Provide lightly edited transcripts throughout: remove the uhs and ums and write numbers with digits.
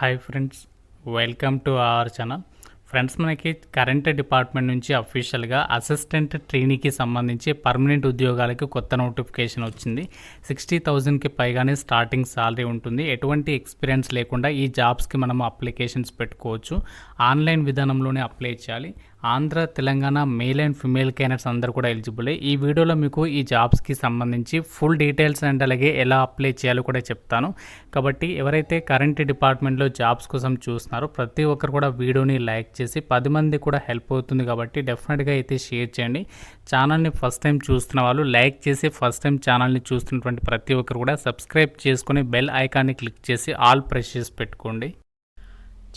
Hi friends, welcome to our channel. Friends, మనకి current department నుంచి అఫీషియల్గా అసిస్టెంట్ ట్రైనీకి సంబంధించి పర్మనెంట్ ఉద్యోగాలకి కొత్త నోటిఫికేషన్ వచ్చింది. 60,000కి పైగానే స్టార్టింగ్ సాలరీ ఉంటుంది. ఎటువంటి ఎక్స్పీరియన్స్ లేకుండా ఈ జాబ్స్కి మనము అప్లికేషన్స్ పెట్టుకోవచ్చు. ఆన్లైన్ విధానంలోనే అప్లై చేయాలి. Andhra, Telangana male and female candidates అందరూ కూడా ఎలిజిబుల్. ఈ వీడియోలో మీకు ఈ జాబ్స్కి సంబంధించి ఫుల్ డీటెయిల్స్ అండ్ అలాగే ఎలా అప్లై చేయాలో కూడా చెప్తాను. కాబట్టి ఎవరైతే కరెంట్ డిపార్ట్మెంట్లో జాబ్స్ కోసం చూస్తున్నారో ప్రతి ఒక్కరు కూడా వీడియోని లైక్ చేసి 10 మంది కూడా హెల్ప్ అవుతుంది. కాబట్టి డెఫినెట్గా అయితే షేర్ చేయండి. ఛానల్ని ఫస్ట్ టైం చూస్తున్న వాళ్ళు లైక్ చేసి ఫస్ట్ టైం ఛానల్ని చూస్తున్నటువంటి ప్రతి ఒక్కరు కూడా సబ్స్క్రైబ్ చేసుకొని బెల్ ఐకాన్ని క్లిక్ చేసి ఆల్ ప్రెస్ చేసి పెట్టుకోండి.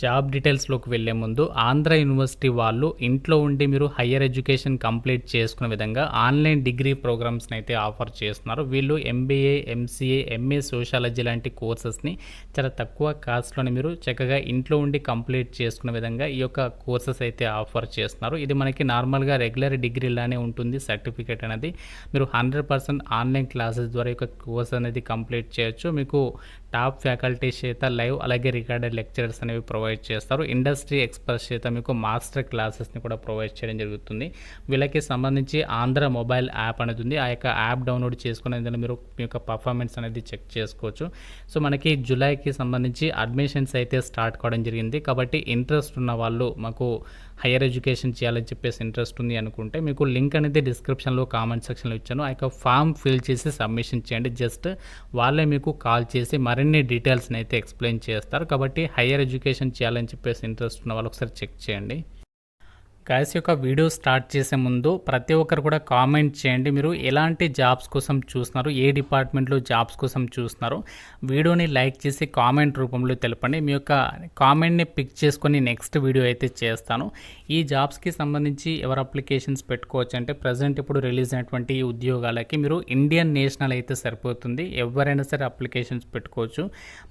జాబ్ డీటెయిల్స్లోకి వెళ్ళే ముందు ఆంధ్ర యూనివర్సిటీ వాళ్ళు ఇంట్లో ఉండి మీరు హయ్యర్ ఎడ్యుకేషన్ కంప్లీట్ చేసుకునే విధంగా ఆన్లైన్ డిగ్రీ ప్రోగ్రామ్స్ని అయితే ఆఫర్ చేస్తున్నారు. వీళ్ళు MBA, MCA, MA సోషాలజీ లాంటి కోర్సెస్ని చాలా తక్కువ కాస్ట్లోనే మీరు చక్కగా ఇంట్లో ఉండి కంప్లీట్ చేసుకునే విధంగా ఈ యొక్క కోర్సెస్ అయితే ఆఫర్ చేస్తున్నారు. ఇది మనకి నార్మల్గా రెగ్యులర్ డిగ్రీలానే ఉంటుంది. సర్టిఫికేట్ అనేది మీరు 100% ఆన్లైన్ క్లాసెస్ ద్వారా ఈ యొక్క కోర్స్ అనేది కంప్లీట్ చేయొచ్చు. మీకు టాప్ ఫ్యాకల్టీస్ చేత లైవ్ అలాగే రికార్డెడ్ లెక్చరర్స్ అనేవి ప్రొవైడ్ చేస్తారు. ఇండస్ట్రీ ఎక్స్పర్ట్స్ చేత మీకు మాస్టర్ క్లాసెస్ని కూడా ప్రొవైడ్ చేయడం జరుగుతుంది. వీళ్ళకి సంబంధించి ఆంధ్ర మొబైల్ యాప్ అనేది ఉంది. ఆ యొక్క యాప్ డౌన్లోడ్ చేసుకునే మీరు మీ యొక్క పర్ఫార్మెన్స్ అనేది చెక్ చేసుకోవచ్చు. సో మనకి జూలైకి సంబంధించి అడ్మిషన్స్ అయితే స్టార్ట్ కావడం జరిగింది. కాబట్టి ఇంట్రెస్ట్ ఉన్న వాళ్ళు మాకు హయ్యర్ ఎడ్యుకేషన్ చేయాలని చెప్పేసి ఇంట్రెస్ట్ ఉంది అనుకుంటే మీకు లింక్ అనేది డిస్క్రిప్షన్లో కామెంట్ సెక్షన్లో ఇచ్చాను. ఆ యొక్క ఫామ్ ఫిల్ చేసి సబ్మిషన్ చేయండి. జస్ట్ వాళ్ళే మీకు కాల్ చేసి మరిన్ని డీటెయిల్స్ని అయితే ఎక్స్ప్లెయిన్ చేస్తారు. కాబట్టి హయ్యర్ ఎడ్యుకేషన్ చేయాలని చెప్పేసి ఇంట్రెస్ట్ ఉన్న వాళ్ళు ఒకసారి చెక్ చేయండి. గైస్, యొక్క వీడియో స్టార్ట్ చేసే ముందు ప్రతి ఒక్కరు కూడా కామెంట్ చేయండి. మీరు ఎలాంటి జాబ్స్ కోసం చూస్తున్నారు, ఏ డిపార్ట్మెంట్లో జాబ్స్ కోసం చూస్తున్నారు, వీడియోని లైక్ చేసి కామెంట్ రూపంలో తెలపండి. మీ యొక్క కామెంట్ని పిక్ చేసుకొని నెక్స్ట్ వీడియో అయితే చేస్తాను. ఈ జాబ్స్కి సంబంధించి ఎవరు అప్లికేషన్స్ పెట్టుకోవచ్చు అంటే ప్రజెంట్ ఇప్పుడు రిలీజ్ అయినటువంటి ఈ ఉద్యోగాలకి మీరు ఇండియన్ నేషనల్ అయితే సరిపోతుంది. ఎవరైనా సరే అప్లికేషన్స్ పెట్టుకోవచ్చు.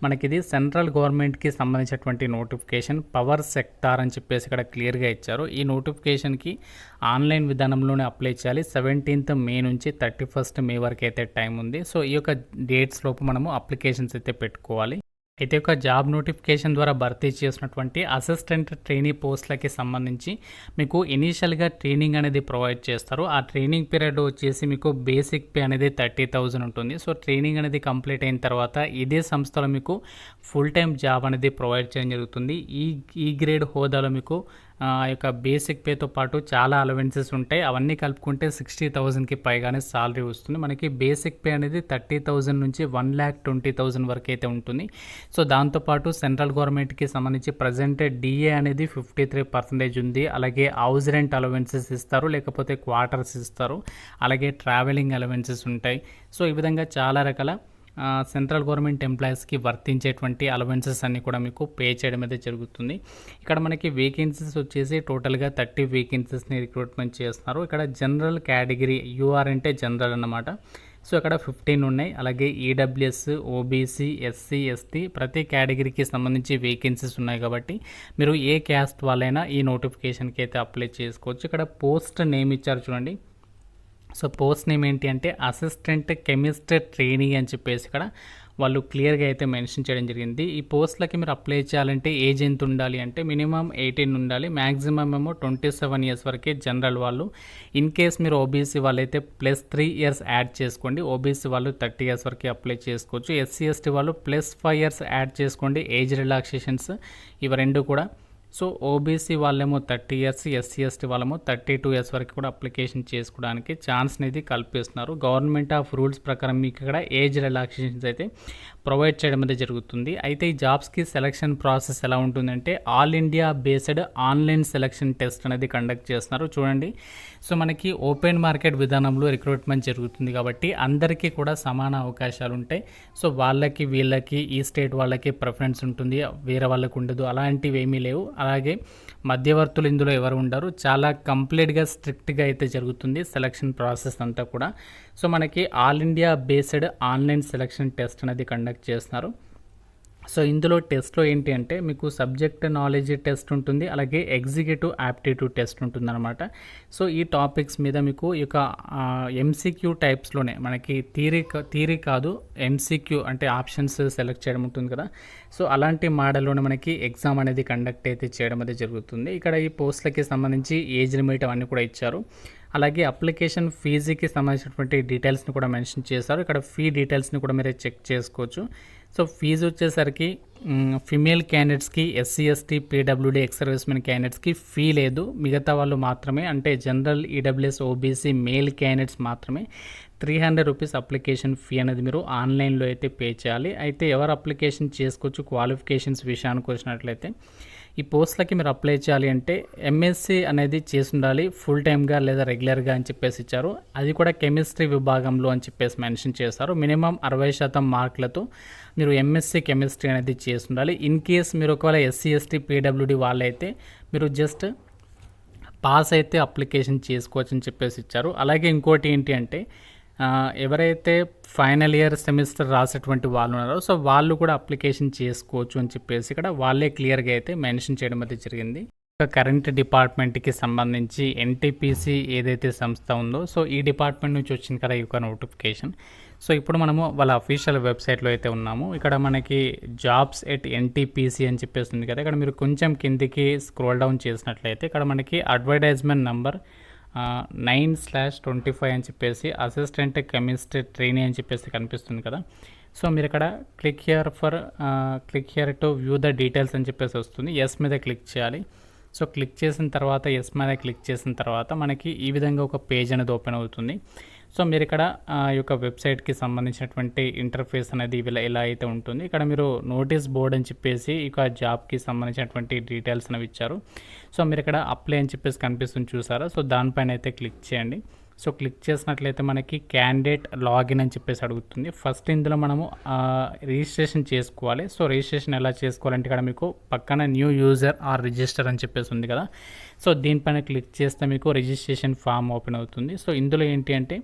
మనకి ఇది సెంట్రల్ గవర్నమెంట్కి సంబంధించినటువంటి నోటిఫికేషన్, పవర్ సెక్టార్ అని చెప్పేసి ఇక్కడ క్లియర్గా ఇచ్చారు. ఈ నోటిఫికేషన్కి ఆన్లైన్ విధానంలోనే అప్లై చేయాలి. 17th మే నుంచి 31st మే వరకు అయితే టైం ఉంది. సో ఈ యొక్క డేట్స్ లోపు మనము అప్లికేషన్స్ అయితే పెట్టుకోవాలి. అయితే ఒక జాబ్ నోటిఫికేషన్ ద్వారా భర్తీ చేసినటువంటి అసిస్టెంట్ ట్రైనీ పోస్టులకి సంబంధించి మీకు ఇనీషియల్గా ట్రైనింగ్ అనేది ప్రొవైడ్ చేస్తారు. ఆ ట్రైనింగ్ పీరియడ్ వచ్చేసి మీకు బేసిక్ పే అనేది 30,000 ఉంటుంది. సో ట్రైనింగ్ అనేది కంప్లీట్ అయిన తర్వాత ఇదే సంస్థలో మీకు ఫుల్ టైం జాబ్ అనేది ప్రొవైడ్ చేయడం జరుగుతుంది. ఈ గ్రేడ్ హోదాలో మీకు యొక్క బేసిక్ పేతో పాటు చాలా అలవెన్సెస్ ఉంటాయి. అవన్నీ కలుపుకుంటే 60,000కి పైగానే సాలరీ వస్తుంది. మనకి బేసిక్ పే అనేది 30,000 నుంచి 1,20,000 వరకు అయితే ఉంటుంది. సో దాంతోపాటు సెంట్రల్ గవర్నమెంట్కి సంబంధించి ప్రజెంట్ DA అనేది 53% ఉంది. అలాగే హౌస్ రెంట్ అలవెన్సెస్ ఇస్తారు, లేకపోతే క్వార్టర్స్ ఇస్తారు, అలాగే ట్రావెలింగ్ అలవెన్సెస్ ఉంటాయి. సో ఈ విధంగా చాలా రకాల సెంట్రల్ గవర్నమెంట్ ఎంప్లాయీస్కి వర్తించేటువంటి అలవెన్సెస్ అన్నీ కూడా మీకు పే చేయడం అయితే జరుగుతుంది. ఇక్కడ మనకి వేకెన్సీస్ వచ్చేసి టోటల్గా 30 వేకెన్సీస్ని రిక్రూట్మెంట్ చేస్తున్నారు. ఇక్కడ జనరల్ కేటగిరీ UR అంటే జనరల్ అన్నమాట. సో ఇక్కడ 15 ఉన్నాయి. అలాగే EWS, OBC, SC, ST ప్రతి కేటగిరీకి సంబంధించి వేకెన్సీస్ ఉన్నాయి. కాబట్టి మీరు ఏ క్యాస్ట్ వాళ్ళైనా ఈ నోటిఫికేషన్కి అయితే అప్లై చేసుకోవచ్చు. ఇక్కడ పోస్ట్ నేమ్ ఇచ్చారు చూడండి. సో పోస్ట్ నేమ్ ఏంటి అంటే అసిస్టెంట్ కెమిస్ట్ ట్రైనీ అని చెప్పేసి ఇక్కడ వాళ్ళు క్లియర్గా అయితే మెన్షన్ చేయడం జరిగింది. ఈ పోస్ట్లకి మీరు అప్లై చేయాలంటే ఏజ్ ఎంత ఉండాలి అంటే మినిమం 18 ఉండాలి, మ్యాక్సిమం ఏమో 27 ఇయర్స్ వరకే జనరల్ వాళ్ళు. ఇన్ కేస్ మీరు OBC వాళ్ళైతే +3 ఇయర్స్ యాడ్ చేసుకోండి. OBC వాళ్ళు 30 ఇయర్స్ వరకు అప్లై చేసుకోవచ్చు. SC, ST వాళ్ళు +5 ఇయర్స్ యాడ్ చేసుకోండి. ఏజ్ రిలాక్సేషన్స్ ఇవి రెండు కూడా. సో OBC వాళ్ళేమో 30 ఇయర్స్, SC, ST వాళ్ళేమో 32 ఇయర్స్ వరకు కూడా అప్లికేషన్ చేసుకోవడానికి ఛాన్స్ అనేది కల్పిస్తున్నారు. గవర్నమెంట్ ఆఫ్ రూల్స్ ప్రకారం మీకు ఇక్కడ ఏజ్ రిలాక్సేషన్స్ అయితే ప్రొవైడ్ చేయడం అనేది జరుగుతుంది. అయితే ఈ జాబ్స్కి సెలక్షన్ ప్రాసెస్ ఎలా ఉంటుందంటే all India based online selection test అనేది కండక్ట్ చేస్తున్నారు. చూడండి, సో మనకి ఓపెన్ మార్కెట్ విధానంలో రిక్రూట్మెంట్ జరుగుతుంది కాబట్టి అందరికీ కూడా సమాన అవకాశాలు ఉంటాయి. సో వాళ్ళకి వీళ్ళకి ఈ స్టేట్ వాళ్ళకి ప్రిఫరెన్స్ ఉంటుంది, వేరే వాళ్ళకి ఉండదు, అలాంటివి ఏమీ లేవు. అలాగే మధ్యవర్తులు ఇందులో ఎవరు ఉండరు. చాలా కంప్లీట్గా స్ట్రిక్ట్గా అయితే జరుగుతుంది సెలక్షన్ ప్రాసెస్ అంతా కూడా. సో మనకి all India based online selection test అనేది కండక్ట్ చేస్తున్నారు. సో ఇందులో టెస్ట్లో ఏంటి అంటే మీకు సబ్జెక్ట్ నాలెడ్జ్ టెస్ట్ ఉంటుంది, అలాగే ఎగ్జిక్యూటివ్ యాప్టిట్యూడ్ టెస్ట్ ఉంటుందన్నమాట. సో ఈ టాపిక్స్ మీద మీకు ఈ యొక్క ఎంసీక్యూ టైప్స్లోనే మనకి థీరీ కాదు, ఎంసీక్యూ అంటే ఆప్షన్స్ సెలెక్ట్ చేయడం ఉంటుంది కదా. సో అలాంటి మోడల్లోనే మనకి ఎగ్జామ్ అనేది కండక్ట్ అయితే చేయడం అనేది జరుగుతుంది. ఇక్కడ ఈ పోస్టులకి సంబంధించి ఏజ్ లిమిట్ అవన్నీ కూడా ఇచ్చారు. అలాగే అప్లికేషన్ ఫీజుకి సంబంధించినటువంటి డీటెయిల్స్ని కూడా మెన్షన్ చేశారు. ఇక్కడ ఫీ డీటెయిల్స్ని కూడా మీరు చెక్ చేసుకోవచ్చు. సో ఫీజు వచ్చేసరికి ఫిమేల్ క్యాండిడేట్స్కి, SC ST PWD ex servicemen క్యాండిడేట్స్కి ఫీ లేదు. మిగతా వాళ్ళు మాత్రమే, అంటే general EWS OBC male candidates మాత్రమే 300 రూపీస్ అప్లికేషన్ ఫీ అనేది మీరు ఆన్లైన్లో అయితే పే చేయాలి. అయితే ఎవరు అప్లికేషన్ చేసుకోవచ్చు, క్వాలిఫికేషన్స్ విషయానికి వచ్చినట్లయితే ఈ పోస్టులకి మీరు అప్లై చేయాలి అంటే ఎంఎస్సి అనేది చేసి ఉండాలి ఫుల్ టైమ్గా లేదా రెగ్యులర్గా అని చెప్పేసి ఇచ్చారు. అది కూడా కెమిస్ట్రీ విభాగంలో అని చెప్పేసి మెన్షన్ చేశారు. మినిమం 60% మార్కులతో మీరు ఎంఎస్సి కెమిస్ట్రీ అనేది చేసి ఉండాలి. ఇన్ కేస్ మీరు ఒకవేళ ఎస్సీ ఎస్టీ పీడబ్ల్యూడీ వాళ్ళైతే మీరు జస్ట్ పాస్ అయితే అప్లికేషన్ చేసుకోవచ్చు అని చెప్పేసి ఇచ్చారు. అలాగే ఇంకోటి ఏంటి అంటే ఎవరైతే ఫైనల్ ఇయర్ సెమిస్టర్ రాసేటువంటి వాళ్ళు ఉన్నారో సో వాళ్ళు కూడా అప్లికేషన్ చేసుకోవచ్చు అని చెప్పేసి ఇక్కడ వాళ్ళే క్లియర్గా అయితే మెన్షన్ చేయడం అయితే జరిగింది. కరెంట్ డిపార్ట్మెంట్కి సంబంధించి ఎన్టీపీసీ ఏదైతే సంస్థ ఉందో సో ఈ డిపార్ట్మెంట్ నుంచి వచ్చింది కదా ఈ యొక్క నోటిఫికేషన్. సో ఇప్పుడు మనము వాళ్ళ అఫీషియల్ వెబ్సైట్లో అయితే ఉన్నాము. ఇక్కడ మనకి జాబ్స్ ఎట్ ఎన్టీపీసీ అని చెప్పేసి ఉంది కదా. ఇక్కడ మీరు కొంచెం కిందికి స్క్రోల్ డౌన్ చేసినట్లయితే ఇక్కడ మనకి అడ్వర్టైజ్మెంట్ నంబర్ 9/25 అని చెప్పేసి అసిస్టెంట్ కెమిస్ట్రీ ట్రైనీ అని చెప్పేసి కనిపిస్తుంది కదా. సో మీరు ఇక్కడ click here to view the details అని చెప్పేసి వస్తుంది. ఎస్ మీద క్లిక్ చేయాలి. సో క్లిక్ చేసిన తర్వాత ఎస్ మీద క్లిక్ చేసిన తర్వాత మనకి ఈ విధంగా ఒక పేజ్ అనేది ఓపెన్ అవుతుంది. సో మీరు ఇక్కడ ఈ యొక్క వెబ్సైట్కి సంబంధించినటువంటి ఇంటర్ఫేస్ అనేది ఇలా అయితే ఉంటుంది. ఇక్కడ మీరు నోటీస్ బోర్డ్ అని చెప్పేసి ఇక జాబ్కి సంబంధించినటువంటి డీటెయిల్స్ అనేవి ఇచ్చారు. సో మీరు ఇక్కడ అప్లై అని చెప్పేసి కనిపిస్తుంది చూసారా. సో దానిపైన అయితే క్లిక్ చేయండి. సో క్లిక్ చేసినట్లయితే మనకి క్యాండిడేట్ లాగిన్ అని చెప్పేసి అడుగుతుంది. ఫస్ట్ ఇందులో మనము రిజిస్ట్రేషన్ చేసుకోవాలి. సో రిజిస్ట్రేషన్ ఎలా చేసుకోవాలంటే ఇక్కడ మీకు పక్కన న్యూ యూజర్ ఆర్ రిజిస్టర్ అని చెప్పేసి ఉంది కదా. సో దీనిపైన క్లిక్ చేస్తే మీకు రిజిస్ట్రేషన్ ఫామ్ ఓపెన్ అవుతుంది. సో ఇందులో ఏంటి అంటే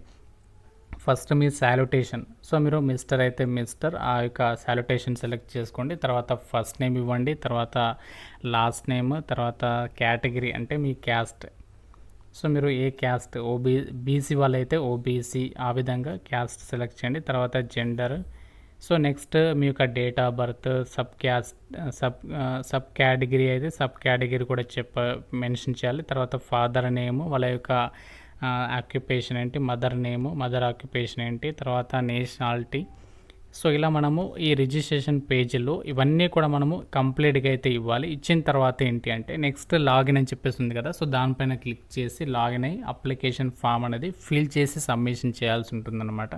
ఫస్ట్ మీ సాల్యుటేషన్, సో మీరు మిస్టర్ అయితే మిస్టర్ ఆ యొక్క సాల్యుటేషన్ సెలెక్ట్ చేసుకోండి. తర్వాత ఫస్ట్ నేమ్ ఇవ్వండి, తర్వాత లాస్ట్ నేమ్, తర్వాత కేటగిరీ అంటే మీ క్యాస్ట్. సో మీరు ఏ క్యాస్ట్ బీసీ వాళ్ళైతే ఓబీసీ ఆ విధంగా క్యాస్ట్ సెలెక్ట్ చేయండి. తర్వాత జెండర్, సో నెక్స్ట్ మీ యొక్క date of birth, sub category అయితే సబ్ కేటగిరీ కూడా మెన్షన్ చేయాలి. తర్వాత ఫాదర్ నేమ్, వాళ్ళ యొక్క ఆక్యుపేషన్ ఏంటి, మదర్ ఆక్యుపేషన్ ఏంటి, తర్వాత నేషనాలిటీ. సో ఇలా మనము ఈ రిజిస్ట్రేషన్ పేజీలో ఇవన్నీ కూడా మనము కంప్లీట్గా అయితే ఇవ్వాలి. ఇచ్చిన తర్వాత ఏంటి అంటే నెక్స్ట్ లాగిన్ అని చెప్పేసి ఉంది కదా. సో దానిపైన క్లిక్ చేసి లాగిన్ అయ్యి అప్లికేషన్ ఫామ్ అనేది ఫిల్ చేసి సబ్మిషన్ చేయాల్సి ఉంటుందన్నమాట.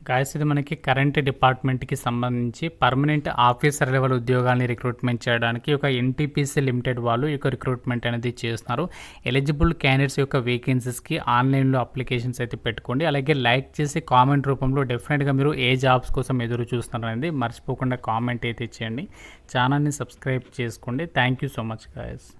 గాయస్ ఇది మనకి కరెంట్ డిపార్ట్మెంట్కి సంబంధించి పర్మనెంట్ ఆఫీసర్ లెవెల్ ఉద్యోగాల్ని రిక్రూట్మెంట్ చేయడానికి ఒక ఎన్టీపీసీ లిమిటెడ్ వాళ్ళు ఈ యొక్క రిక్రూట్మెంట్ అనేది చేస్తున్నారు. ఎలిజిబుల్ క్యాండిడేట్స్ యొక్క వేకెన్సీస్కి ఆన్లైన్లో అప్లికేషన్స్ అయితే పెట్టుకోండి. అలాగే లైక్ చేసి కామెంట్ రూపంలో డెఫినెట్గా మీరు ఏ జాబ్స్ కోసం ఎదురు చూస్తున్నారు అనేది మర్చిపోకుండా కామెంట్ అయితే చేయండి. ఛానల్ని సబ్స్క్రైబ్ చేసుకోండి. Thank you so much guys.